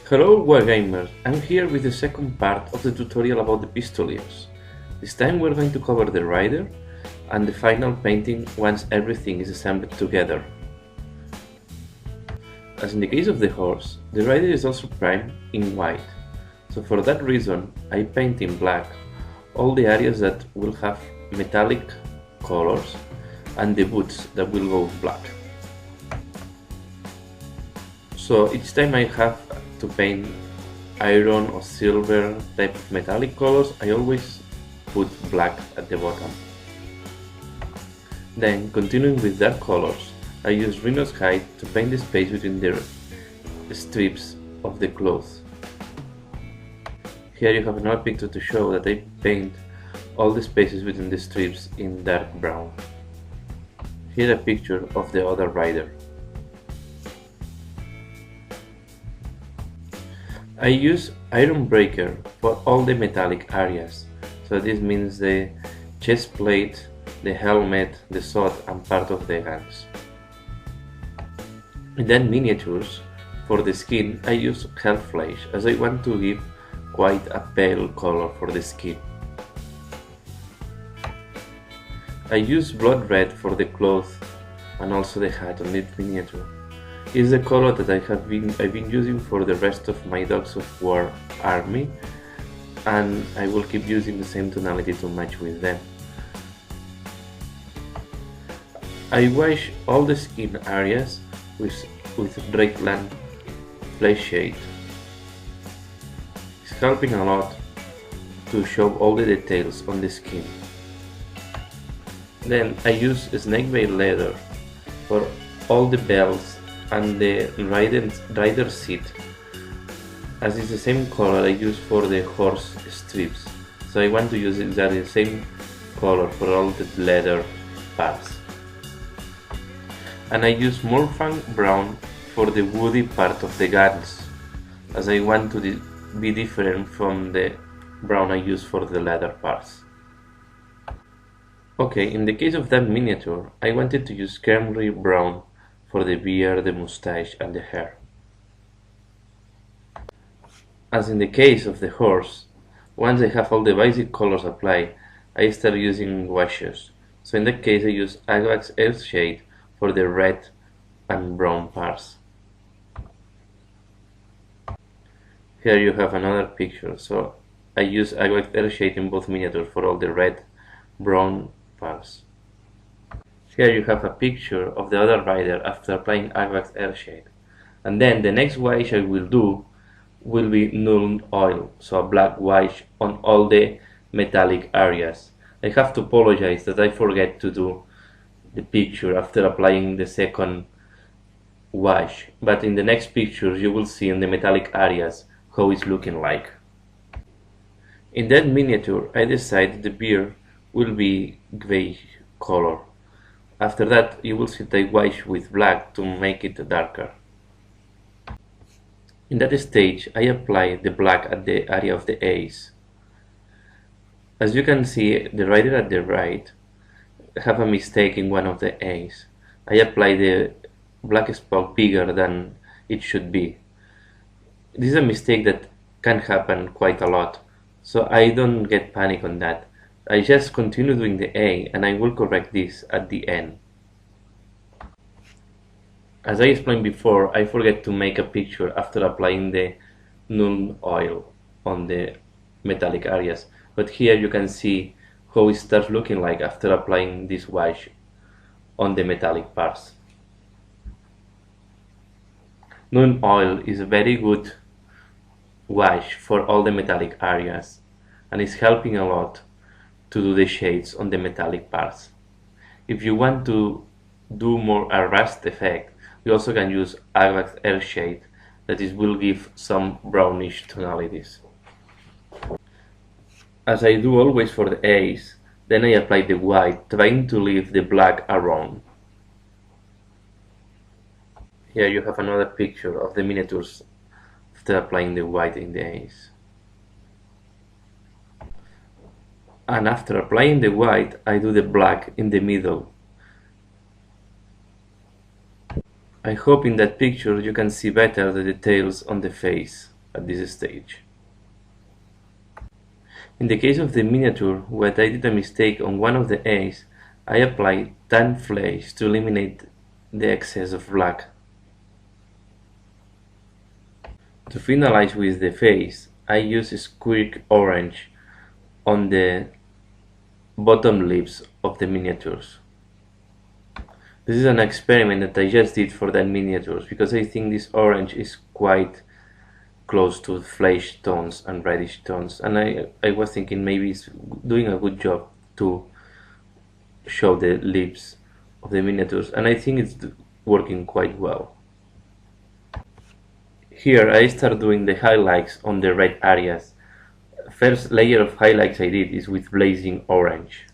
Hello Wargamers, I'm here with the second part of the tutorial about the Pistoliers. This time we're going to cover the rider and the final painting once everything is assembled together. As in the case of the horse, the rider is also primed in white, so for that reason I paint in black all the areas that will have metallic colors and the boots that will go black. So each time I have to paint iron or silver type of metallic colors, I always put black at the bottom. Then, continuing with dark colors, I use rhino's hide to paint the space between the strips of the clothes. Here you have another picture to show that I paint all the spaces between the strips in dark brown. Here a picture of the other rider. I use iron breaker for all the metallic areas, so this means the chest plate, the helmet, the sword and part of the guns. And then miniatures, for the skin I use hell flesh as I want to give quite a pale color for the skin. I use blood red for the clothes and also the hat on this miniature. Is the color that I've been using for the rest of my Dogs of War army, and I will keep using the same tonality to match with them. I wash all the skin areas with Drakeland flesh shade. It's helping a lot to show all the details on the skin. Then I use snakebite leather for all the belts and the rider seat, as it's the same color I use for the horse strips, so I want to use exactly the same color for all the leather parts. And I use Morfang brown for the woody part of the guns, as I want to be different from the brown I use for the leather parts. Okay, in the case of that miniature, I wanted to use cremery brown for the beard, the mustache and the hair. As in the case of the horse, once I have all the basic colors applied, I start using washes. So in that case I use Agvax Earth shade for the red and brown parts. Here you have another picture, so I use Agvax Earth shade in both miniatures for all the red, brown parts. Here you have a picture of the other rider after applying Agvax Airshade. And then the next wash I will do will be null oil, so a black wash on all the metallic areas. I have to apologize that I forget to do the picture after applying the second wash, but in the next pictures you will see in the metallic areas how it's looking like. In that miniature I decided the beard will be gray color. After that you will see the wash with black to make it darker. In that stage I apply the black at the area of the eyes. As you can see, the rider at the right have a mistake in one of the eyes. I apply the black spot bigger than it should be. This is a mistake that can happen quite a lot, so I don't get panic on that. I just continue doing the A and I will correct this at the end. As I explained before, I forget to make a picture after applying the null oil on the metallic areas, but here you can see how it starts looking like after applying this wash on the metallic parts. Null oil is a very good wash for all the metallic areas and is helping a lot to do the shades on the metallic parts. If you want to do more a rust effect, you also can use Agvax Air shade that will give some brownish tonalities. As I do always for the A's, then I apply the white, trying to leave the black around. Here you have another picture of the miniatures after applying the white in the A's. And after applying the white, I do the black in the middle. I hope in that picture you can see better the details on the face. at this stage. In the case of the miniature, when I did a mistake on one of the A's, I applied tan flesh to eliminate the excess of black. To finalize with the face, I use squirk orange on the bottom lips of the miniatures. This is an experiment that I just did for the miniatures because I think this orange is quite close to flesh tones and reddish tones, and I was thinking maybe it's doing a good job to show the lips of the miniatures, and I think it's working quite well. Here I start doing the highlights on the red areas. First layer of highlights I did is with blazing orange.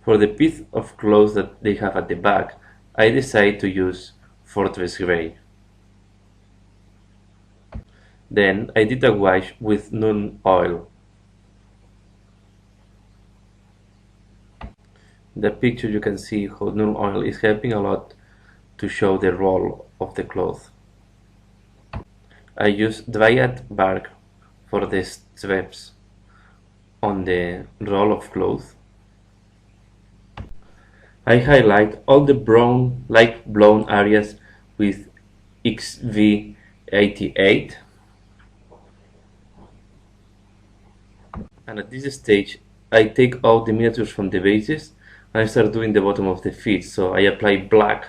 For the piece of cloth that they have at the back, I decided to use Fortress Grey. Then I did a wash with null oil. In the picture you can see how null oil is helping a lot to show the roll of the cloth. I use dryad bark for the straps on the roll of cloth. I highlight all the brown, light blown areas with XV88. And at this stage, I take out the miniatures from the bases and I start doing the bottom of the feet. So I apply black,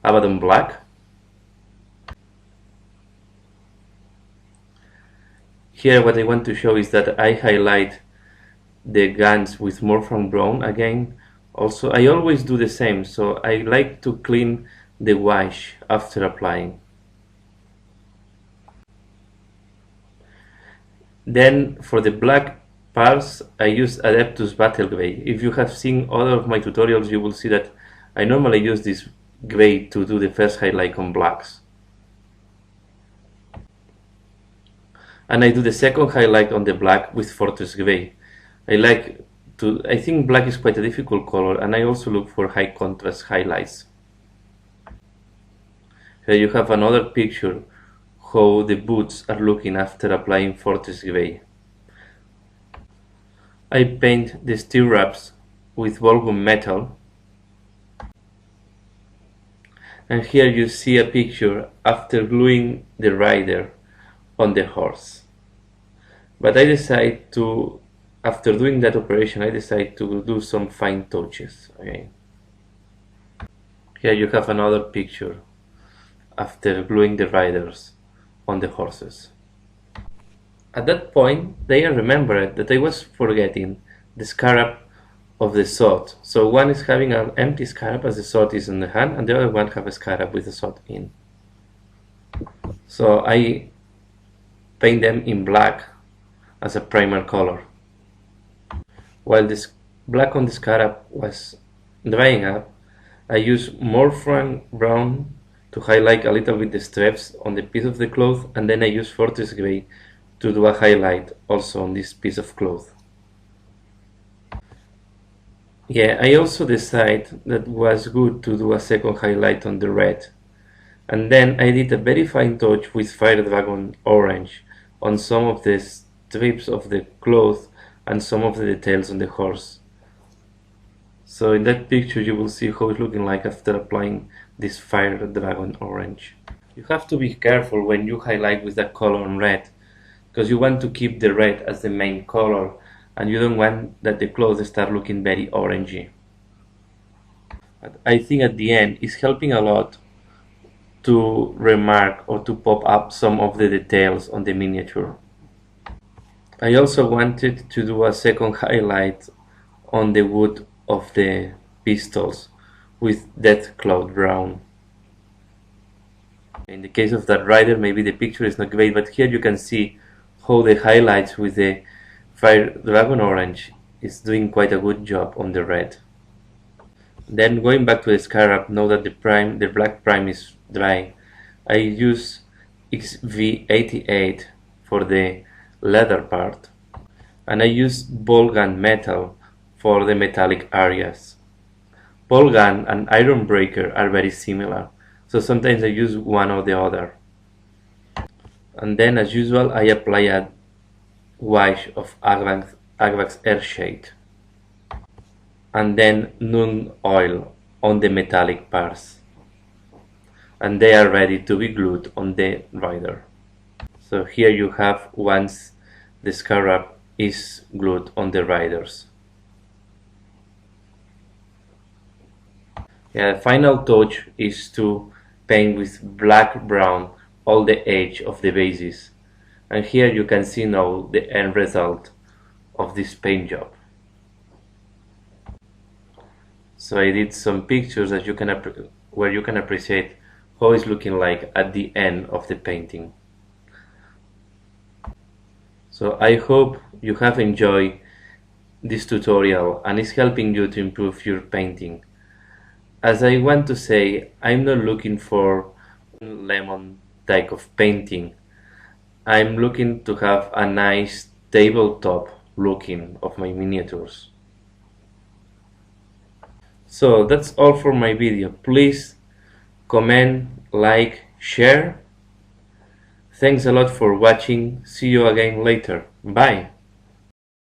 Abaddon black. Here what I want to show is that I highlight the guns with Morphan brown again. Also, I always do the same, so I like to clean the wash after applying. Then for the black parts, I use Adeptus Battle Grey. If you have seen other of my tutorials, you will see that I normally use this grey to do the first highlight on blacks. And I do the second highlight on the black with Fortress Grey. I think black is quite a difficult color, and I also look for high contrast highlights. Here you have another picture how the boots are looking after applying Fortress Grey. I paint the stirrups with Volgum metal, and here you see a picture after gluing the rider on the horse. But I decide to, after doing that operation, I decide to do some fine touches. Okay. Here you have another picture after gluing the riders on the horses. At that point, I remembered that I was forgetting the scarab of the sword. So one is having an empty scarab as the sword is in the hand, and the other one have a scarab with the sword in. So I paint them in black as a primer color. While this black on the scarab was drying up, I used Morphan brown to highlight a little bit the straps on the piece of the cloth, and then I used Fortress Grey to do a highlight also on this piece of cloth. Yeah, I also decided that it was good to do a second highlight on the red. And then I did a very fine touch with Fire Dragon orange on some of the strips of the cloth and some of the details on the horse. So in that picture you will see how it's looking like after applying this Fire Dragon orange. You have to be careful when you highlight with that color on red, because you want to keep the red as the main color and you don't want that the clothes start looking very orangey. But I think at the end it's helping a lot to remark or to pop up some of the details on the miniature. I also wanted to do a second highlight on the wood of the pistols with Death Cloud brown. In the case of that rider, maybe the picture is not great, but here you can see how the highlights with the Fire Dragon orange is doing quite a good job on the red. Then going back to the Scarab, now that the black prime is dry, I use XV88 for the leather part, and I use ball gun metal for the metallic areas. Ball gun and iron breaker are very similar, so sometimes I use one or the other. And then, as usual, I apply a wash of Agvax Earthshade and then Nun oil on the metallic parts, and they are ready to be glued on the rider. So here you have once the Scarab is glued on the riders. The final touch is to paint with black-brown all the edge of the bases, and here you can see now the end result of this paint job. So I did some pictures that where you can appreciate how it's looking like at the end of the painting. So I hope you have enjoyed this tutorial and it's helping you to improve your painting. As I want to say, I'm not looking for lemon type of painting. I'm looking to have a nice tabletop looking of my miniatures. So that's all for my video. Please comment, like, share. Thanks a lot for watching. See you again later. Bye.